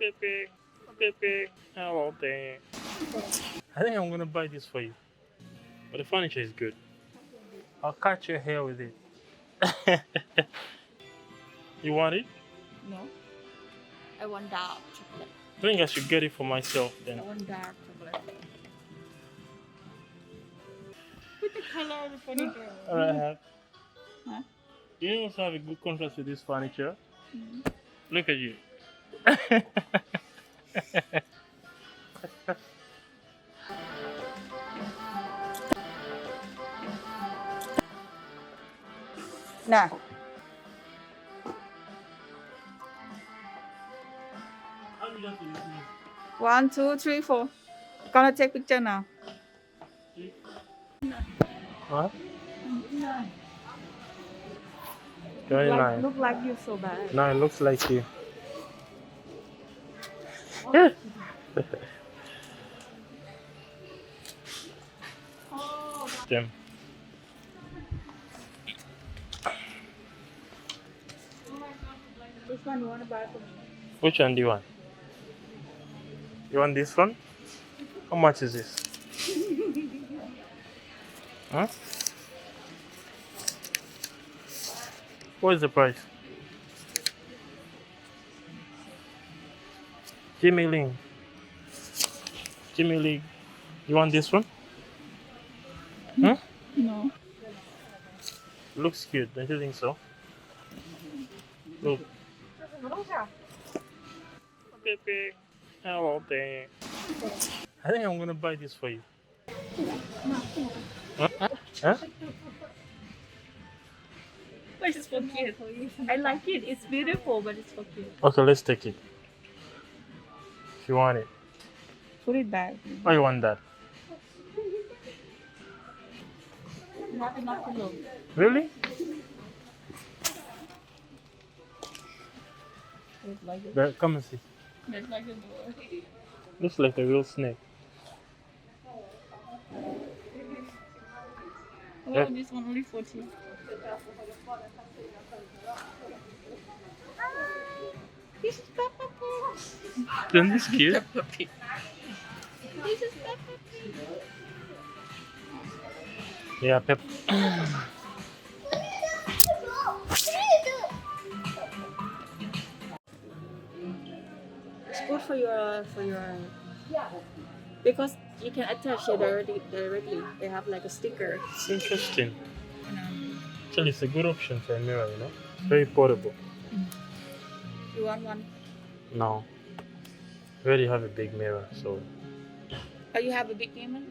Pepe, Pepe, hello there. I think I'm gonna buy this for you. But the furniture is good. I'll cut your hair with it. You want it? No. I want dark chocolate. I think I should get it for myself then. I want dark chocolate. With the color of the furniture. Alright, Huh? you also have a good contrast with this furniture. Mm. Look at you. Nah. How do you like this? 1, 2, 3, 4. Gonna take picture now. Huh? Very nice. Look like you so bad. No, it looks like you. Them. Which one you want to buy for me? Which one do you want? You want this one? How much is this? Huh? What is the price? Jimmy Ling. Jimmy Ling. You want this one? Huh? No. Looks cute, don't you think so? Look. Pepe, hello there. I think I'm gonna buy this for you. Huh? Huh? But it's for kids. I like it. It's beautiful, but it's for kids. Okay, let's take it. If you want it. Put it back. Oh, you want that? Not enough to look. Really? It's like it. But come and see. It's like a door. Looks like a real snake. Oh, Yeah. this one only 40. This is Peppa Pig. Isn't this cute? Peppa Pig. This is Peppa Pig. Yeah, Pep. It's good for your because you can attach it directly. They have like a sticker. It's interesting. Actually, it's a good option for a mirror, you know? It's very portable. You want one? No. We already have a big mirror, so Oh, you have a big mirror?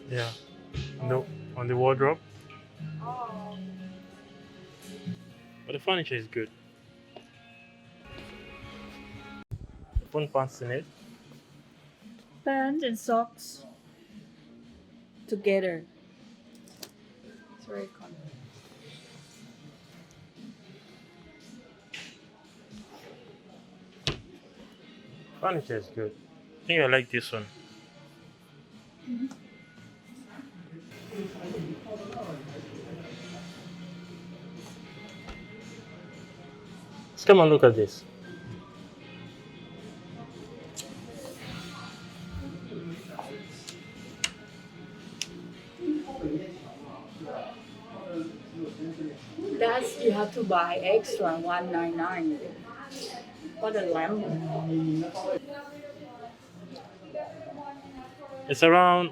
yeah. No, on the wardrobe. Oh. But the furniture is good. Put pants in it. Pants and socks together. It's very comfortable. Furniture is good. I think I like this one. Let's come and look at this. That's you have to buy extra 199 for the lamp. It's around.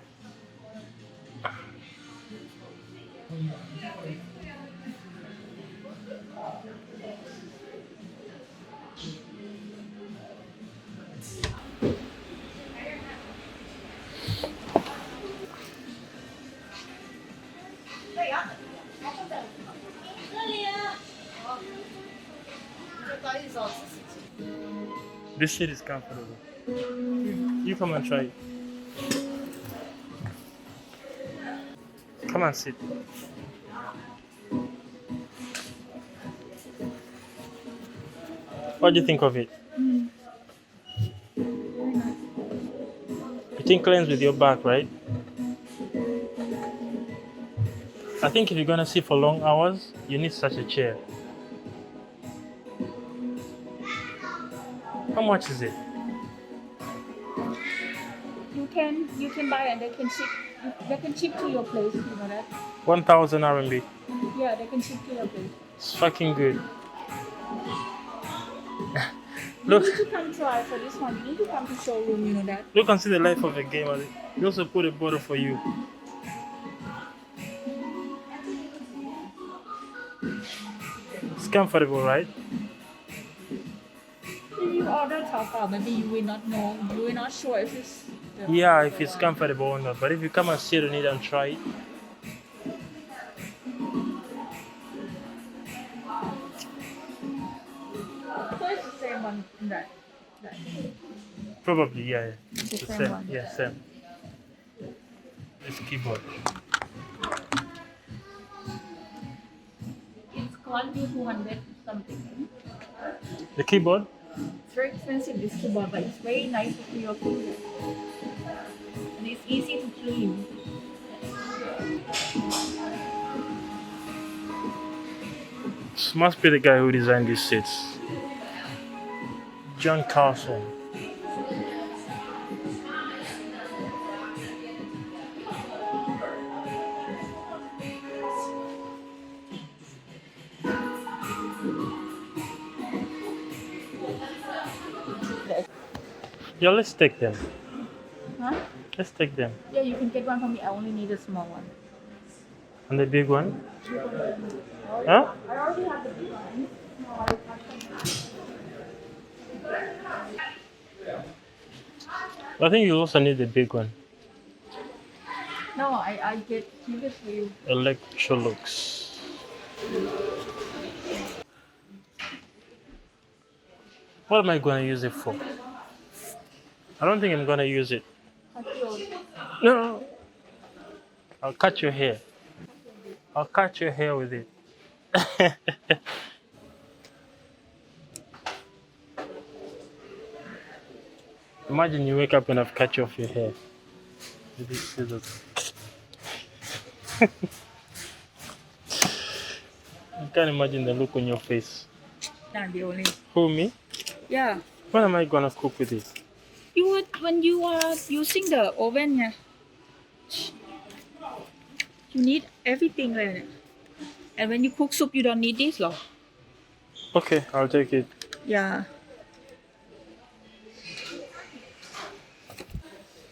This seat is comfortable. You come and try it. Come and sit. What do you think of it? You think cleans with your back, right? I think if you're gonna sit for long hours, you need such a chair. How much is it? you can buy and they can ship to your place. You know that? 1,000 RMB. Yeah, they can ship to your place. It's fucking good. You Look, need to come try for this one. You need to come to showroom. You know that? look and see the life of a gamer. We also put a bottle for you. It's comfortable, right? If you order Taobao, maybe you will not know. You will not sure if it's. Yeah, if it's comfortable or not. But if you come and sit on it and try it, So it's the same one that. probably, yeah. It's It's the the same same. one. Yeah, same. This keyboard. It's quality 200 something. The keyboard? It's very expensive this keyboard, but it's very nice for your food. And it's easy to clean. This must be the guy who designed these seats. John Carlson. Yeah, let's take them. Huh? Let's take them. Yeah, you can get one for me. I only need a small one. And the big one? Huh? I already have the big one. I think you also need the big one. No, I get this for you. Electrolux. What am I going to use it for? I don't think I'm going to use it. No. I'll cut your hair. I'll cut your hair with it. Imagine you wake up and I've cut you off your hair with these scissors. You can't imagine the look on your face. Not the only. Who, me? Yeah. What am I gonna cook with it? You would when you are using the oven, yeah. You need everything there. And when you cook soup, you don't need this, lor. Okay, I'll take it. Yeah.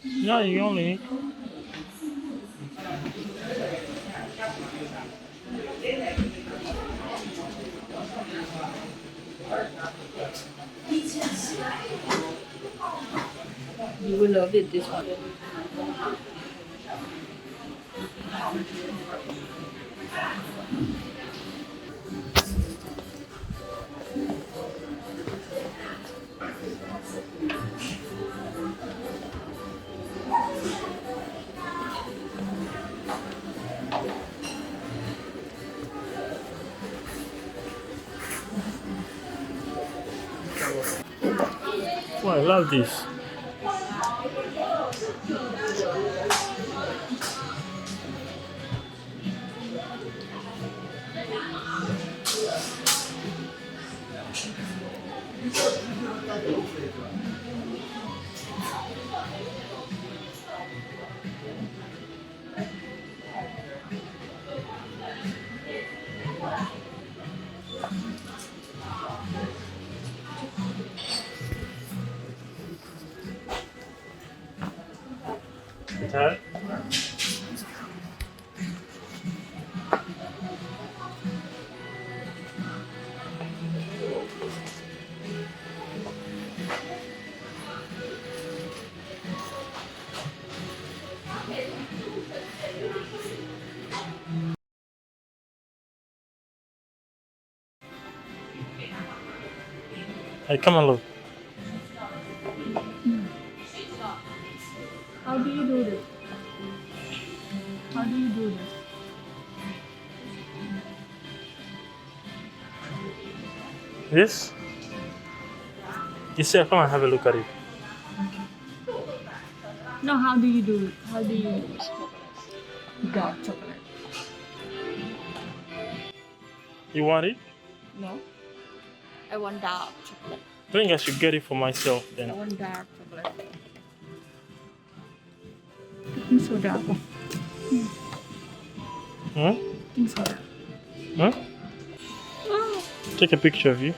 Yeah, you only. You will love it, this one. Oh, I love this. You tired? Hey, come on, look. How do you do this? How do you do this? This? You see, come and have a look at it. No, how do you do it? How do you use dark chocolate? You want it? No. I want dark chocolate. I think I should get it for myself I then. want dark chocolate. Baking soda ako. Hmm? Baking soda. Huh? Take a picture of you.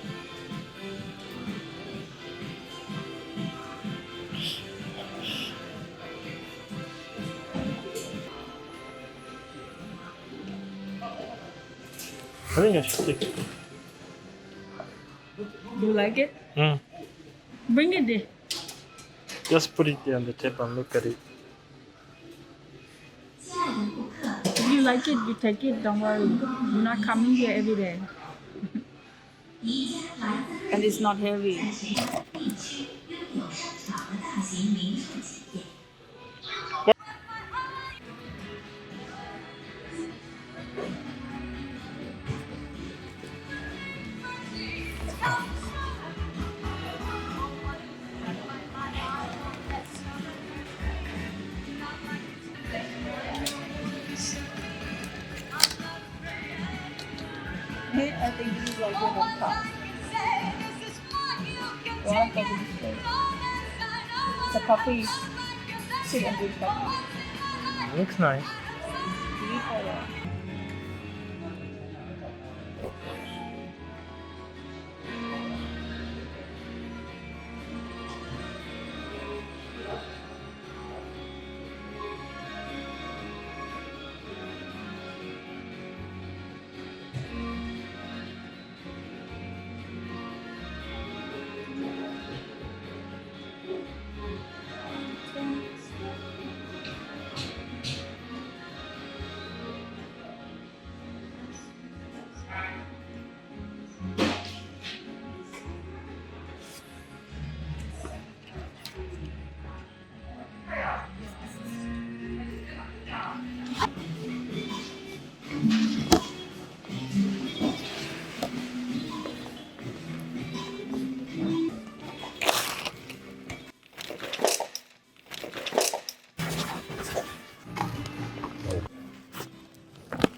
I think I should take it. You like it? Mm. Bring it there. Just put it there on the table and look at it. If you like it, you take it. Don't worry. You're not coming here every day. And it's not heavy. Hey, I think this is like your home top. Want to It's a coffee. Sit and drink coffee. Looks nice.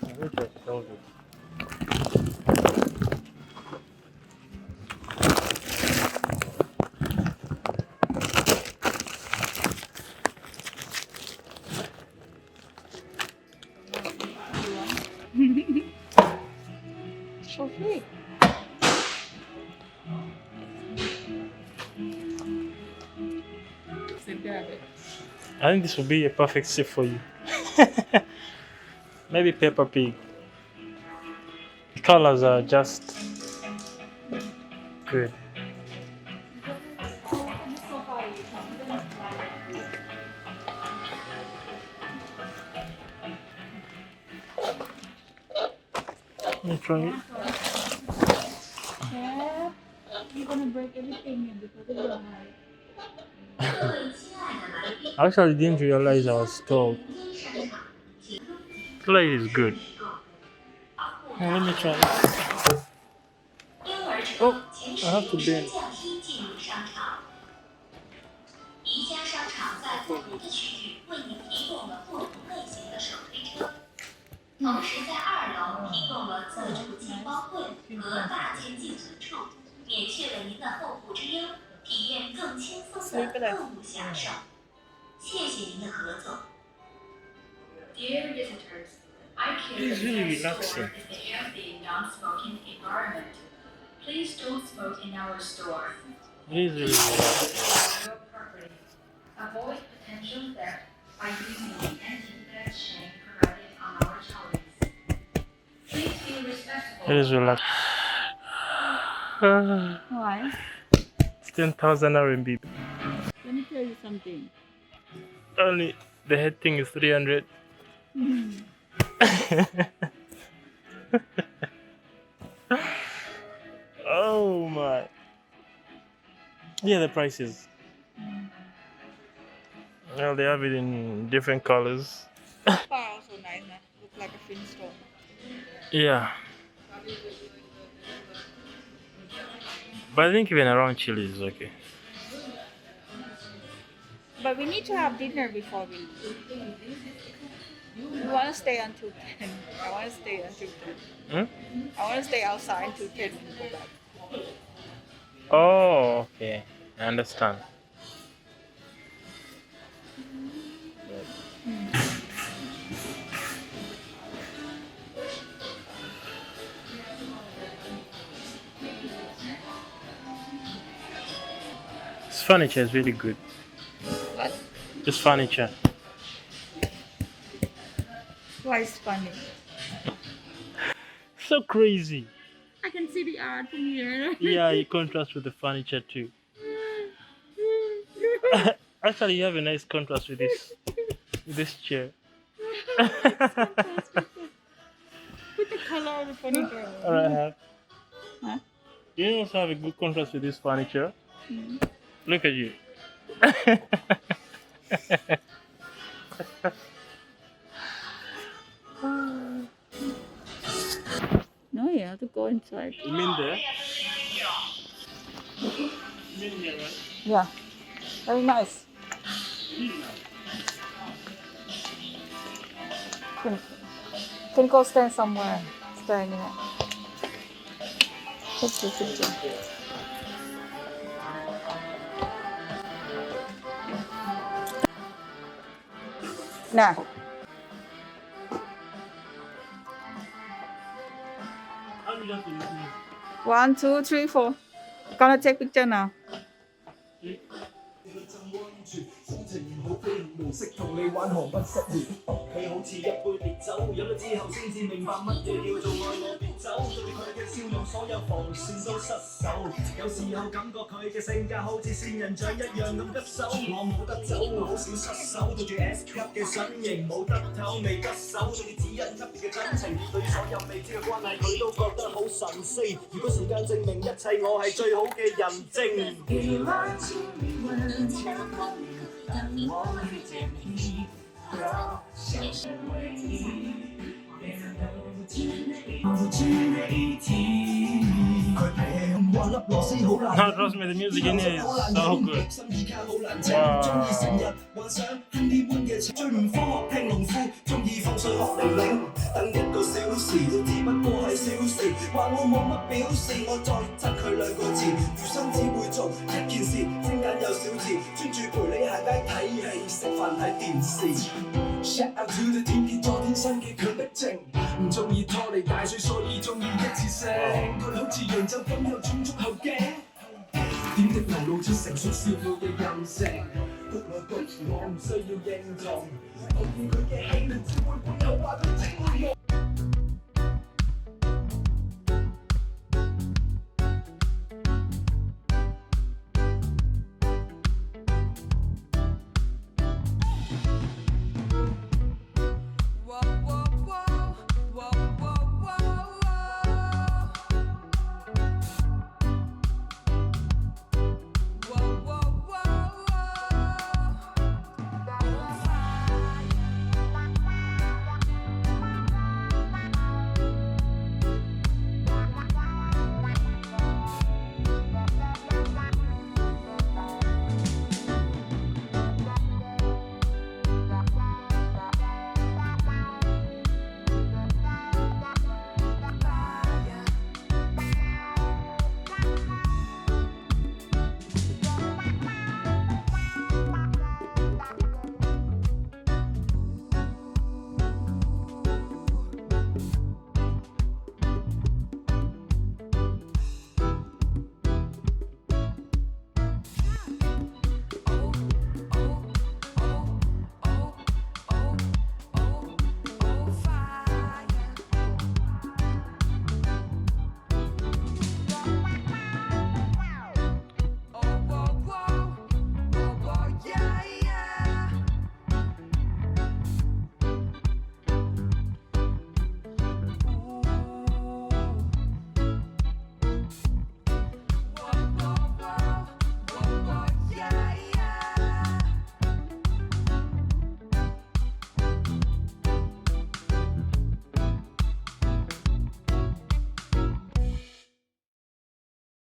I wish I told you. So sweet. Sit there a bit. I think this would be a perfect sip for you. Maybe Peppa Pig. The colors are just good. Let me try it. Yeah. You're gonna break everything because of your height. I actually didn't realize I was told. Play is good. Now let me try it. Oh, I have to bend. 宜家商场在不同的区域为您提供了不同类型的手推车，同时在2楼提供了自助金包柜和大间寄存处，免去了您的后顾之忧，体验更轻松的购物享受。谢谢您的合作。Dear visitors, IKEA is really relaxing. Is a healthy, non-smoking environment. Please don't smoke in our store. It is really relaxing. Avoid potential theft by using the anti-theft chain provided on our trolleys. Please be respectful. It is relaxing. Why? It's 10,000 RMB. Let me tell you something. Only the head thing is 300. Oh my. Yeah, the prices. Well, they have it in different colors. Bar also nice, huh? Look like a Flintstone. Yeah. But I think even around Chile is okay. But we need to have dinner before we leave. We want to stay until 10. I want to stay until 10. I want to stay outside until 10 and go back. Oh, okay. I understand. This furniture is really good. What? This furniture. Why is funny? So crazy. I can see the art from here. Yeah, it contrasts with the furniture too. Actually, you have a nice contrast with this chair. With the color of the furniture. Alright, have. Huh? You also have a good contrast with this furniture. Look at you. No, you have to go inside. You mean there? You mean here, right? Yeah. Very nice. Can go stand somewhere. Stand here. Sit. Now. 1, 2, 3, 4. Gonna take picture now. 心情好飛行模式，同你玩何不失聯？佢好似一杯烈酒，飲咗之後先至明白乜嘢叫做愛我別走。對住佢嘅笑容，所有防線都失守。有時候感覺佢嘅性格好似仙人掌一樣咁吉手，我冇得走，好少失手。對住 S 級嘅身形冇得唞，未得手。對住指引級別嘅真情，對所有未知嘅關係，佢都覺得好神聖。如果時間證明一切，我係最好嘅人證。当我遇见你，唯一，别人都不知的一体。佢脾氣咁滑粒螺絲好難。No, trust me, the music in here is so good. Wow. 中意成日幻想亨利般嘅最唔科學聽農夫，中意放水學嚟領，等1個小時都只不過係小事，話我冇乜表示，我再窒佢2個字，餘生只會做一件事，精簡有小字，專注陪你行街睇戲食飯睇電視。Shout out to the 天蠍座天生嘅強迫症，唔中意拖泥帶水，所以中意一次性。佢好似洋酒咁有種足後勁，點滴流露出成熟少婦嘅任性。谷來谷，我唔需要認同，我見佢嘅喜怒只會背後話佢精明。